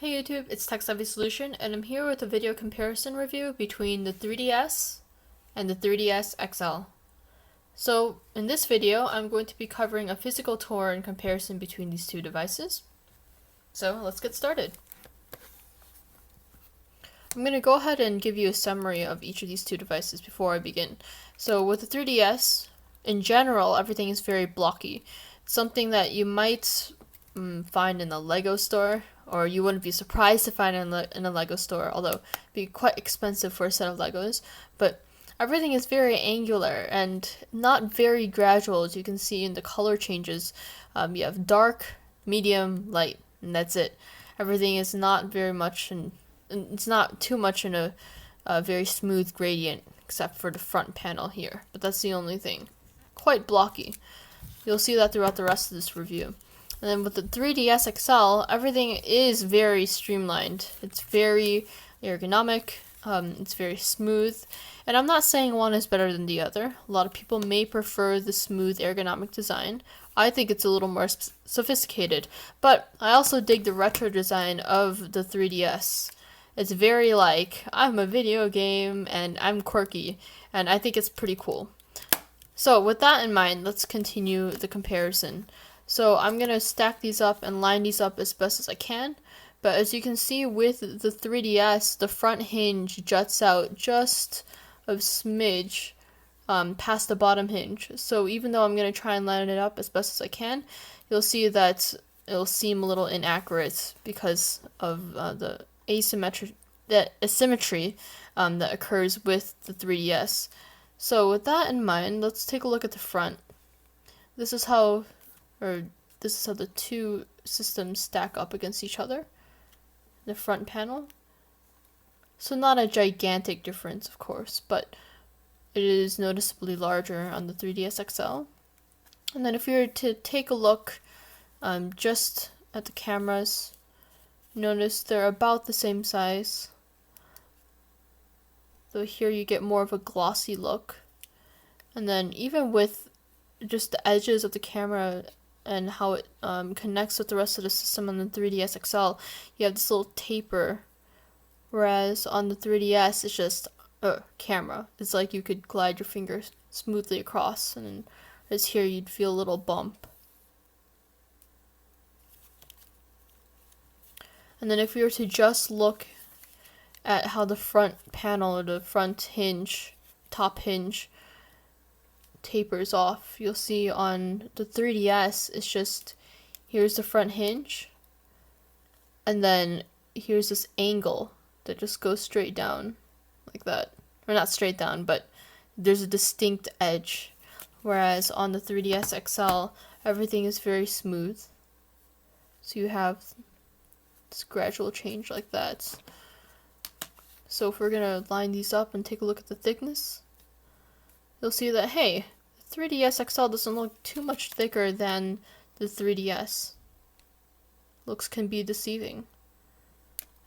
Hey YouTube, it's Tech-Savvy Solution, and I'm here with a video comparison review between the 3DS and the 3DS XL. So, in this video, I'm going to be covering a physical tour in comparison between these two devices. So, let's get started. I'm going to go ahead and give you a summary of each of these two devices before I begin. So, with the 3DS, in general, everything is very blocky. Something that you might find in the Lego store, or you wouldn't be surprised to find in a Lego store, although it'd be quite expensive for a set of Legos. But everything is very angular and not very gradual, as you can see in the color changes. You have dark, medium, light, and that's it. Everything is not very much, and it's not too much in a very smooth gradient, except for the front panel here. But that's the only thing. Quite blocky. You'll see that throughout the rest of this review. And then with the 3DS XL, everything is very streamlined. It's very ergonomic, it's very smooth. And I'm not saying one is better than the other. A lot of people may prefer the smooth ergonomic design. I think it's a little more sophisticated. But I also dig the retro design of the 3DS. It's very like, I'm a video game and I'm quirky. And I think it's pretty cool. So with that in mind, let's continue the comparison. So I'm going to stack these up and line these up as best as I can. But as you can see with the 3DS, the front hinge juts out just a smidge past the bottom hinge. So even though I'm going to try and line it up as best as I can, you'll see that it'll seem a little inaccurate because of the asymmetry that occurs with the 3DS. So with that in mind, let's take a look at the front. This is how the two systems stack up against each other. The front panel. So not a gigantic difference, of course, but it is noticeably larger on the 3DS XL. And then if you were to take a look just at the cameras, notice they're about the same size. So here you get more of a glossy look. And then even with just the edges of the camera and how it connects with the rest of the system on the 3DS XL, you have this little taper, whereas on the 3DS it's just a camera. It's like you could glide your fingers smoothly across, and as here you'd feel a little bump. And then if we were to just look at how the front panel or the front hinge, top hinge, tapers off, you'll see on the 3DS it's just, here's the front hinge, and then here's this angle that just goes straight down like that, or not straight down, but there's a distinct edge, whereas on the 3DS XL everything is very smooth, so you have this gradual change like that. So if we're gonna line these up and take a look at the thickness, you'll see that, hey, the 3DS XL doesn't look too much thicker than the 3DS. Looks can be deceiving.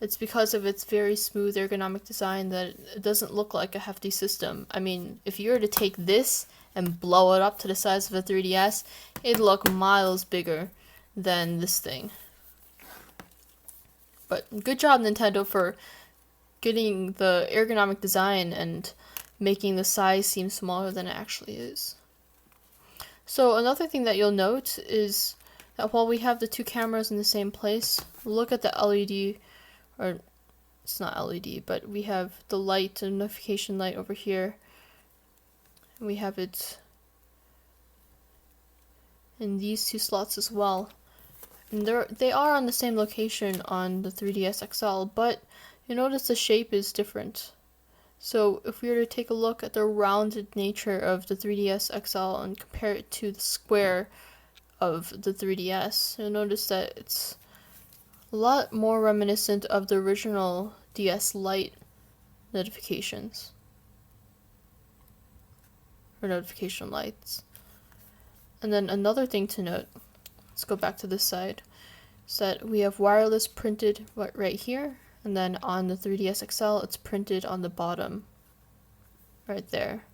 It's because of its very smooth ergonomic design that it doesn't look like a hefty system. I mean, if you were to take this and blow it up to the size of a 3DS, it'd look miles bigger than this thing. But good job, Nintendo, for getting the ergonomic design and making the size seem smaller than it actually is. So another thing that you'll note is that while we have the two cameras in the same place, look at the LED, or it's not LED, but we have the light, the notification light over here. And we have it in these two slots as well. And they are on the same location on the 3DS XL, but you notice the shape is different. So if we were to take a look at the rounded nature of the 3DS XL and compare it to the square of the 3DS, you'll notice that it's a lot more reminiscent of the original DS Lite notifications. Or notification lights. And then another thing to note, let's go back to this side, is that we have wireless printed right here. And then on the 3DS XL, it's printed on the bottom, right there.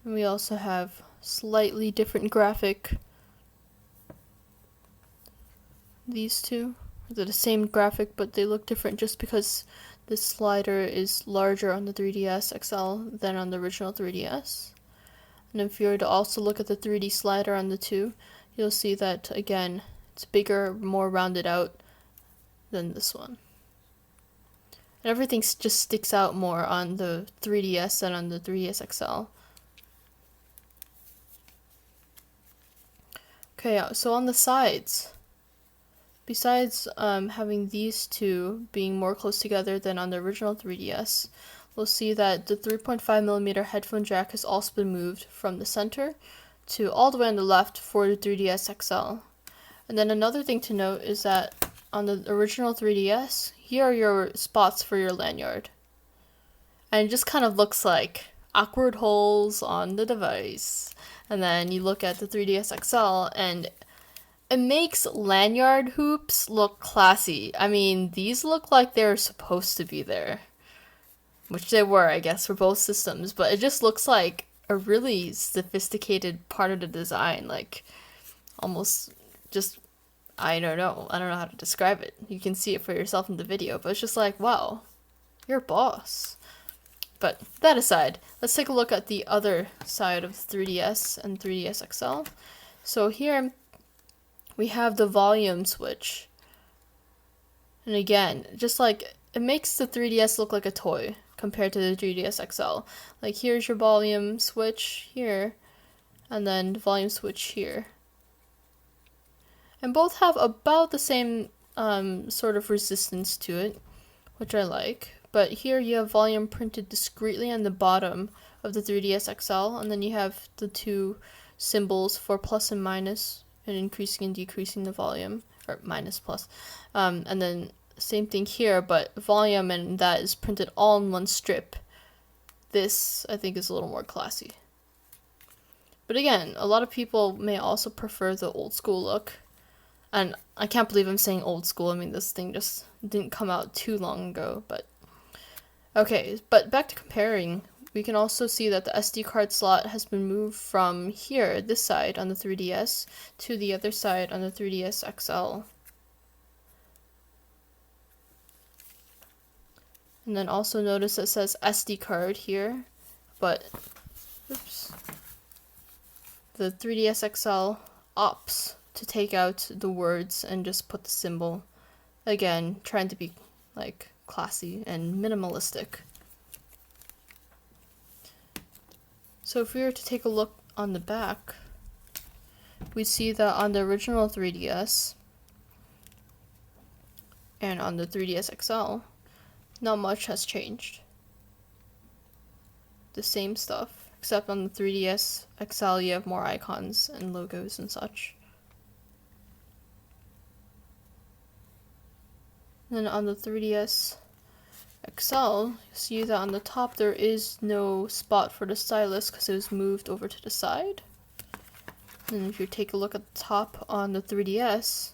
And we also have slightly different graphic, these two, They're the same graphic, but they look different just because this slider is larger on the 3DS XL than on the original 3DS. And if you were to also look at the 3D slider on the 2, you'll see that, again, it's bigger, more rounded out than this one. And everything just sticks out more on the 3DS than on the 3DS XL. Okay, so on the sides, besides having these two being more close together than on the original 3DS, we'll see that the 3.5mm headphone jack has also been moved from the center to all the way on the left for the 3DS XL. And then another thing to note is that on the original 3DS, here are your spots for your lanyard. And it just kind of looks like awkward holes on the device. And then you look at the 3DS XL and it makes lanyard hoops look classy. I mean, these look like they're supposed to be there. Which they were, I guess, for both systems. But it just looks like a really sophisticated part of the design. Like, almost just, I don't know how to describe it. You can see it for yourself in the video. But it's just like, wow, you're a boss. But that aside, let's take a look at the other side of the 3DS and 3DS XL. So here we have the volume switch. And again, just like, it makes the 3DS look like a toy compared to the 3DS XL. Like, here's your volume switch here, and then the volume switch here. And both have about the same sort of resistance to it, which I like. But here you have volume printed discreetly on the bottom of the 3DS XL, and then you have the two symbols for plus and minus, and increasing and decreasing the volume, or minus plus. And then same thing here, but volume and that is printed all in one strip. This, I think, is a little more classy. But again, a lot of people may also prefer the old school look. And I can't believe I'm saying old school. I mean, this thing just didn't come out too long ago, but okay, but back to comparing, we can also see that the SD card slot has been moved from here, this side on the 3DS, to the other side on the 3DS XL. And then also notice it says SD card here, but oops, the 3DS XL opts to take out the words and just put the symbol. Again, trying to be like classy and minimalistic. So if we were to take a look on the back, we see that on the original 3DS and on the 3DS XL, not much has changed. The same stuff, except on the 3DS XL you have more icons and logos and such. Then on the 3DS XL, you see that on the top there is no spot for the stylus because it was moved over to the side. And if you take a look at the top on the 3DS,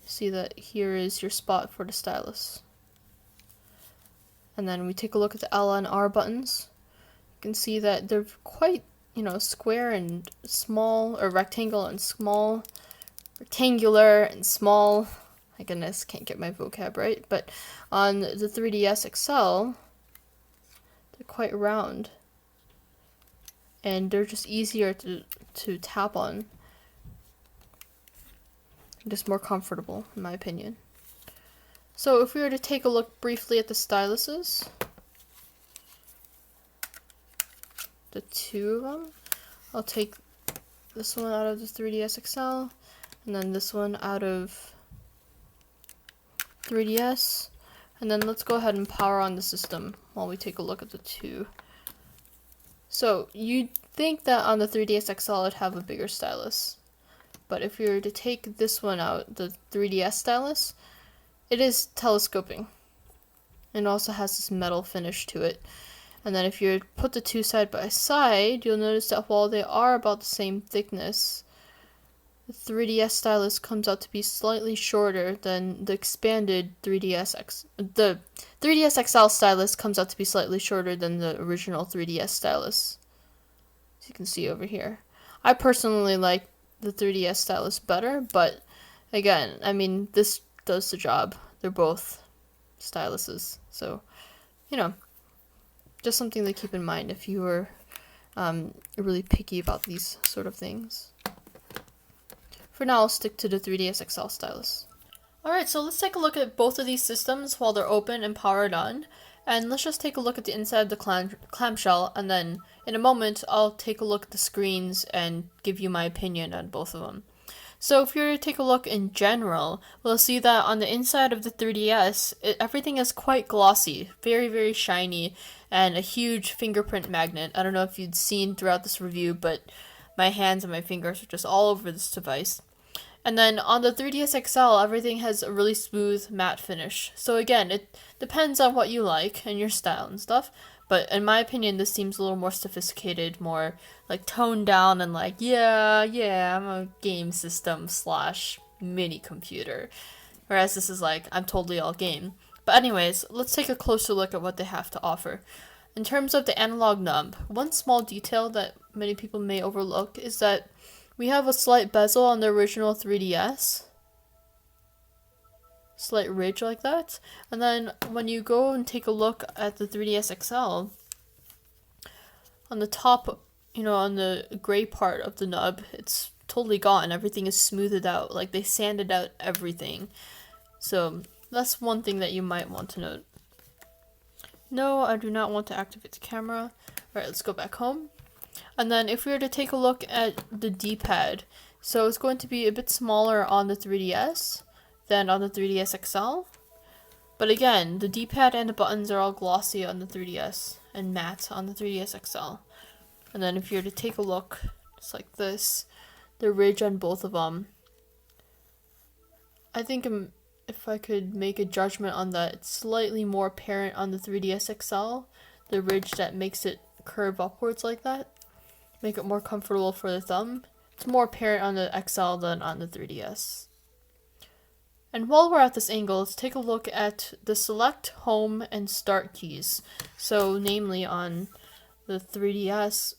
you see that here is your spot for the stylus. And then we take a look at the L and R buttons. You can see that they're quite, square and small, or rectangle and small, rectangular and small. My goodness, can't get my vocab right. But on the 3DS XL, they're quite round. And they're just easier to tap on. Just more comfortable, in my opinion. So if we were to take a look briefly at the styluses, the two of them, I'll take this one out of the 3DS XL, and then this one out of 3DS, and then let's go ahead and power on the system while we take a look at the two. So you'd think that on the 3DS XL it'd have a bigger stylus, but if we were to take this one out, the 3DS stylus, it is telescoping. It also has this metal finish to it. And then if you put the two side by side, you'll notice that while they are about the same thickness, the 3DS stylus comes out to be slightly shorter than the expanded 3DS The 3DS XL stylus comes out to be slightly shorter than the original 3DS stylus. As you can see over here. I personally like the 3DS stylus better, but again, I mean, this does the job. They're both styluses, so, you know, just something to keep in mind if you were really picky about these sort of things. For now, I'll stick to the 3DS XL stylus. Alright, so let's take a look at both of these systems while they're open and powered on. And let's just take a look at the inside of the clamshell, and then in a moment I'll take a look at the screens and give you my opinion on both of them. So if you were to take a look in general, we'll see that on the inside of the 3DS, everything is quite glossy, very, very shiny, and a huge fingerprint magnet. I don't know if you'd seen throughout this review, but my hands and my fingers are just all over this device. And then on the 3DS XL, everything has a really smooth matte finish. So again, it depends on what you like and your style and stuff. But in my opinion, this seems a little more sophisticated, more like toned down and like, yeah, I'm a game system / mini computer. Whereas this is like, I'm totally all game. But anyways, let's take a closer look at what they have to offer. In terms of the analog nub, one small detail that many people may overlook is that we have a slight bezel on the original 3DS. Slight ridge like that. And then when you go and take a look at the 3DS XL, on the top, on the gray part of the nub, it's totally gone. Everything is smoothed out. Like they sanded out everything. So that's one thing that you might want to note. No, I do not want to activate the camera. Alright, let's go back home. And then if we were to take a look at the D-pad, so it's going to be a bit smaller on the 3DS than on the 3DS XL. But again, the D-pad and the buttons are all glossy on the 3DS and matte on the 3DS XL. And then if you were to take a look, just like this, the ridge on both of them, I think if I could make a judgment on that, it's slightly more apparent on the 3DS XL, the ridge that makes it curve upwards like that. Make it more comfortable for the thumb. It's more apparent on the XL than on the 3DS. And while we're at this angle, let's take a look at the select, home, and start keys. So namely on the 3DS,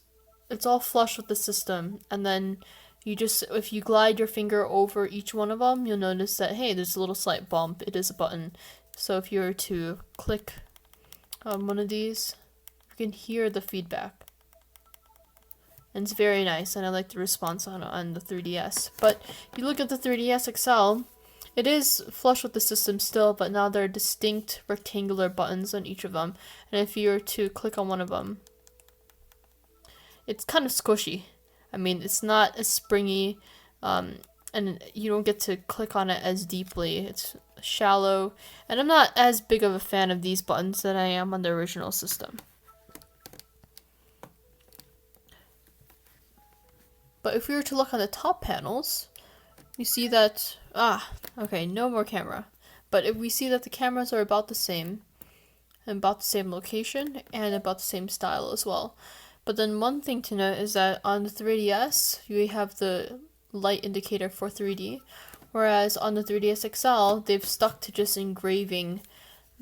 it's all flush with the system, and then if you glide your finger over each one of them, you'll notice that, hey, there's a little slight bump. It is a button. So if you were to click on one of these, you can hear the feedback. And it's very nice, and I like the response on the 3DS. But if you look at the 3DS XL, it is flush with the system still, but now there are distinct rectangular buttons on each of them. And if you were to click on one of them, it's kind of squishy. I mean, it's not as springy, and you don't get to click on it as deeply. It's shallow, and I'm not as big of a fan of these buttons than I am on the original system. But if we were to look on the top panels, we see that, okay, no more camera. But if we see that the cameras are about the same, and about the same location, and about the same style as well. But then one thing to note is that on the 3DS, you have the light indicator for 3D, whereas on the 3DS XL, they've stuck to just engraving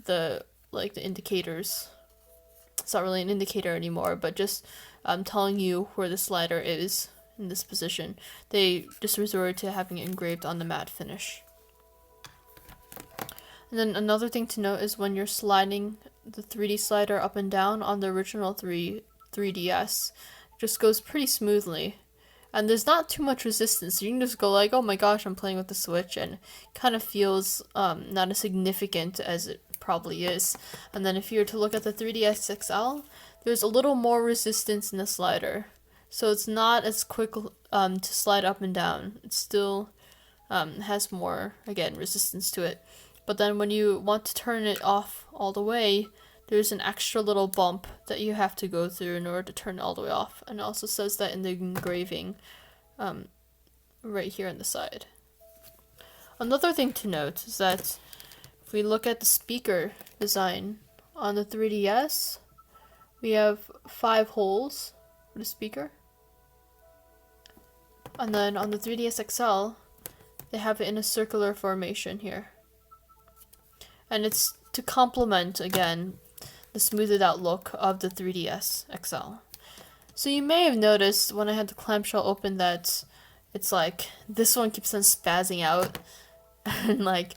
the indicators. It's not really an indicator anymore, but just telling you where the slider is in this position. They just resorted to having it engraved on the matte finish. And then another thing to note is when you're sliding the 3D slider up and down on the original 3DS, it just goes pretty smoothly. And there's not too much resistance. You can just go like, oh my gosh, I'm playing with the Switch, and it kind of feels not as significant as it probably is. And then if you were to look at the 3DS XL, there's a little more resistance in the slider. So it's not as quick to slide up and down. It still has more, again, resistance to it. But then when you want to turn it off all the way, there's an extra little bump that you have to go through in order to turn it all the way off. And it also says that in the engraving right here on the side. Another thing to note is that if we look at the speaker design on the 3DS, we have 5 holes for the speaker. And then on the 3DS XL, they have it in a circular formation here. And it's to complement, again, the smoothed out look of the 3DS XL. So you may have noticed when I had the clamshell open that it's like this one keeps on spazzing out and like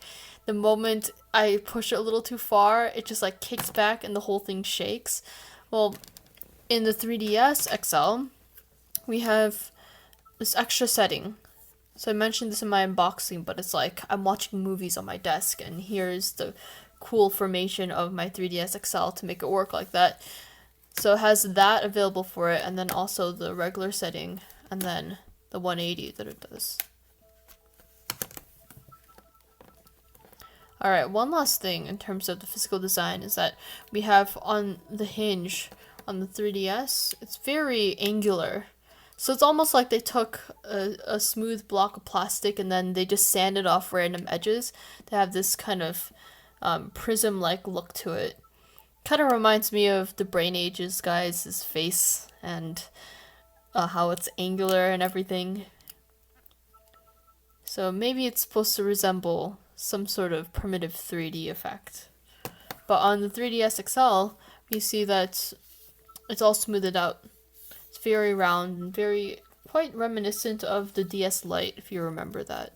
the moment I push it a little too far, it just like kicks back and the whole thing shakes. Well, in the 3DS XL, we have this extra setting. So I mentioned this in my unboxing, but it's like I'm watching movies on my desk, and here's the cool formation of my 3DS XL to make it work like that. So it has that available for it, and then also the regular setting, and then the 180 that it does. Alright, one last thing in terms of the physical design is that we have on the hinge on the 3DS, it's very angular. So it's almost like they took a smooth block of plastic and then they just sanded off random edges to have this kind of prism-like look to it. Kind of reminds me of the Brain Ages guy's face and how it's angular and everything. So maybe it's supposed to resemble some sort of primitive 3D effect. But on the 3DS XL, you see that it's all smoothed out. It's very round and very quite reminiscent of the DS Lite, if you remember that.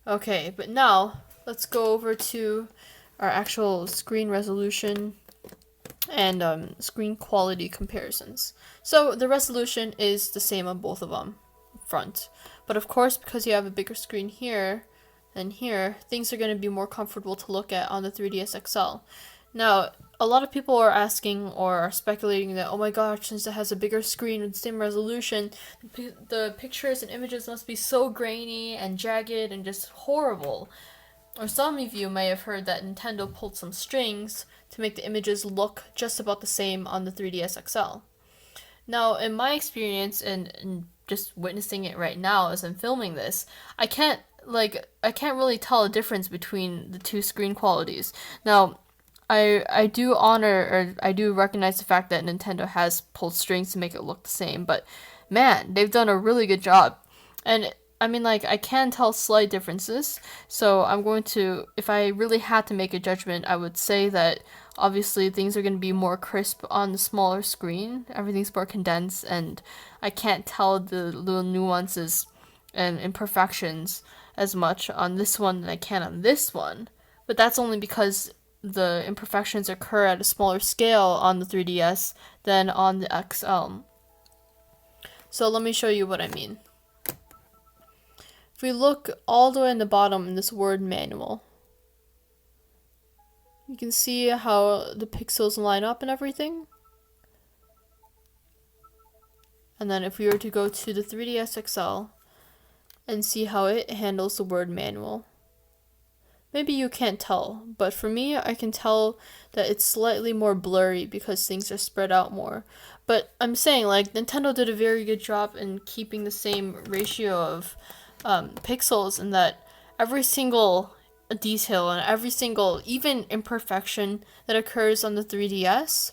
Okay, but now let's go over to our actual screen resolution and screen quality comparisons. So the resolution is the same on both of them, front. But of course, because you have a bigger screen here than here, things are going to be more comfortable to look at on the 3DS XL. Now, a lot of people are asking or are speculating that, oh my gosh, since it has a bigger screen with the same resolution, the pictures and images must be so grainy and jagged and just horrible. Or some of you may have heard that Nintendo pulled some strings to make the images look just about the same on the 3DS XL. Now, in my experience and just witnessing it right now as I'm filming this, I can't really tell a difference between the two screen qualities. Now, I do recognize the fact that Nintendo has pulled strings to make it look the same, but man, they've done a really good job. And I mean, like, I can tell slight differences, so I'm going to, if I really had to make a judgment, I would say that obviously things are going to be more crisp on the smaller screen. Everything's more condensed, and I can't tell the little nuances and imperfections as much on this one than I can on this one. But that's only because the imperfections occur at a smaller scale on the 3DS than on the XL. So let me show you what I mean. If we look all the way in the bottom in this word manual, you can see how the pixels line up and everything. And then if we were to go to the 3DS XL and see how it handles the word manual. Maybe you can't tell, but for me, I can tell that it's slightly more blurry because things are spread out more. But I'm saying, like, Nintendo did a very good job in keeping the same ratio of pixels, and that every single detail and every single, even imperfection that occurs on the 3DS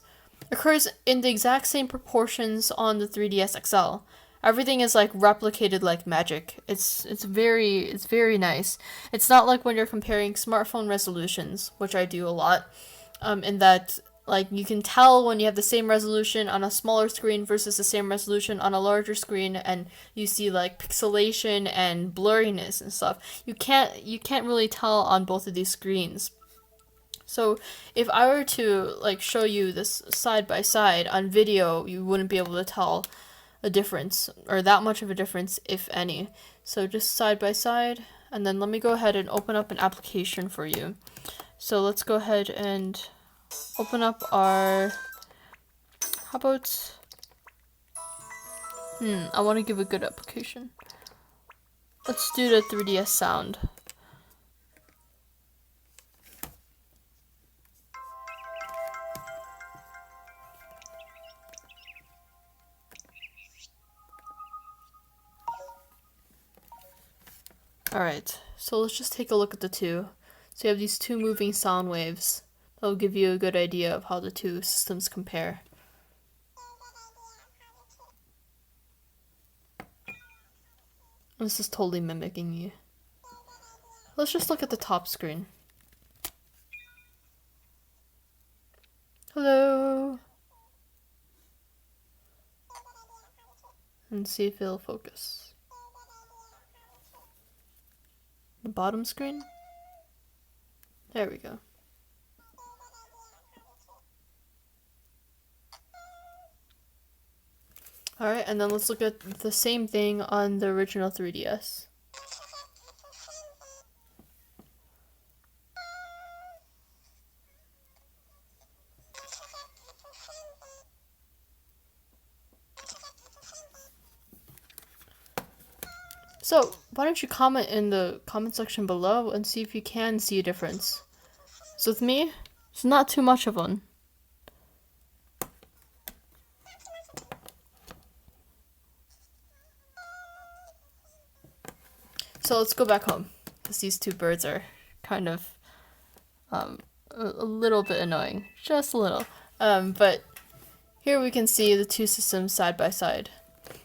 occurs in the exact same proportions on the 3DS XL. Everything is like replicated like magic. It's very nice. It's not like when you're comparing smartphone resolutions, which I do a lot, in that like you can tell when you have the same resolution on a smaller screen versus the same resolution on a larger screen, and you see like pixelation and blurriness and stuff. You can't really tell on both of these screens. So if I were to like show you this side by side on video, you wouldn't be able to tell a difference, or that much of a difference, if any. So just side by side, and then let me go ahead and open up an application for you. So let's go ahead and open up our, how about, I want to give a good application. Let's do the 3DS sound. Alright, so let's just take a look at the two. So you have these two moving sound waves. That'll give you a good idea of how the two systems compare. This is totally mimicking you. Let's just look at the top screen. Hello. and see if it'll focus. The bottom screen? There we go. Alright, and then let's look at the same thing on the original 3DS. So, why don't you comment in the comment section below and see if you can see a difference. So with me, it's not too much of one. So let's go back home, because these two birds are kind of a little bit annoying. Just a little. But here we can see the two systems side by side.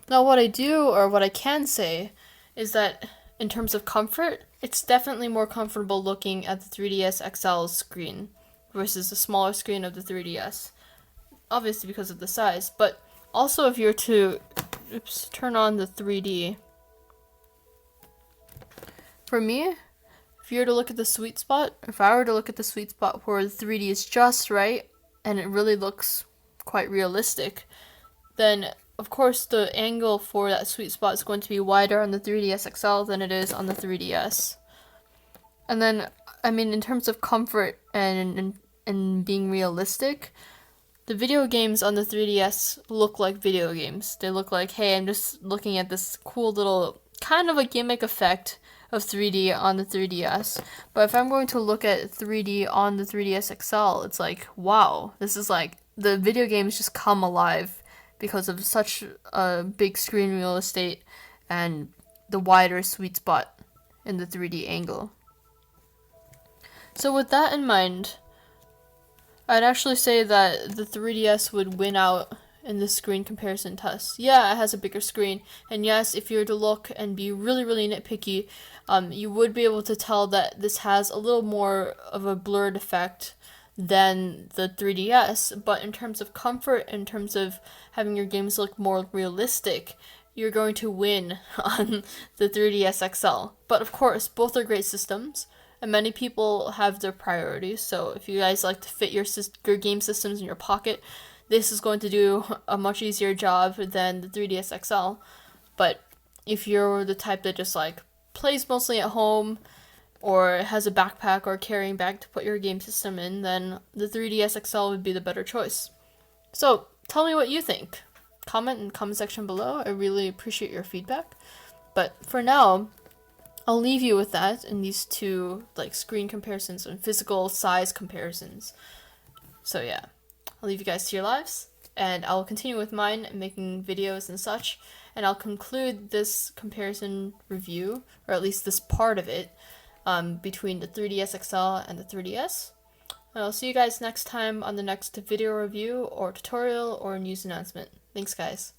Now what I do, or what I can say, is that in terms of comfort, it's definitely more comfortable looking at the 3DS XL screen versus the smaller screen of the 3DS. Obviously because of the size, but also if you're to turn on the 3D. For me, if you were to look at the sweet spot, if I were to look at the sweet spot where the 3D is just right and it really looks quite realistic, then of course the angle for that sweet spot is going to be wider on the 3DS XL than it is on the 3DS. And then, I mean, in terms of comfort and being realistic, the video games on the 3DS look like video games. They look like, hey, I'm just looking at this cool little, kind of a gimmick effect of 3D on the 3DS. But if I'm going to look at 3D on the 3DS XL, it's like, wow, this is like, the video games just come alive because of such a big screen real estate and the wider sweet spot in the 3D angle. So with that in mind, I'd actually say that the 3DS would win out in the screen comparison test. Yeah, it has a bigger screen, and yes, if you were to look and be really, really nitpicky, you would be able to tell that this has a little more of a blurred effect than the 3DS, but in terms of comfort, in terms of having your games look more realistic, you're going to win on the 3DS XL. But of course, both are great systems, and many people have their priorities, so if you guys like to fit your game systems in your pocket, this is going to do a much easier job than the 3DS XL. But if you're the type that just like plays mostly at home, or has a backpack or carrying bag to put your game system in, then the 3DS XL would be the better choice. So, tell me what you think. Comment in the comment section below. I really appreciate your feedback. But for now, I'll leave you with that in these two like screen comparisons and physical size comparisons. So yeah, I'll leave you guys to your lives, and I'll continue with mine, making videos and such, and I'll conclude this comparison review, or at least this part of it, between the 3DS XL and the 3DS. And I'll see you guys next time on the next video review or tutorial or news announcement. Thanks, guys.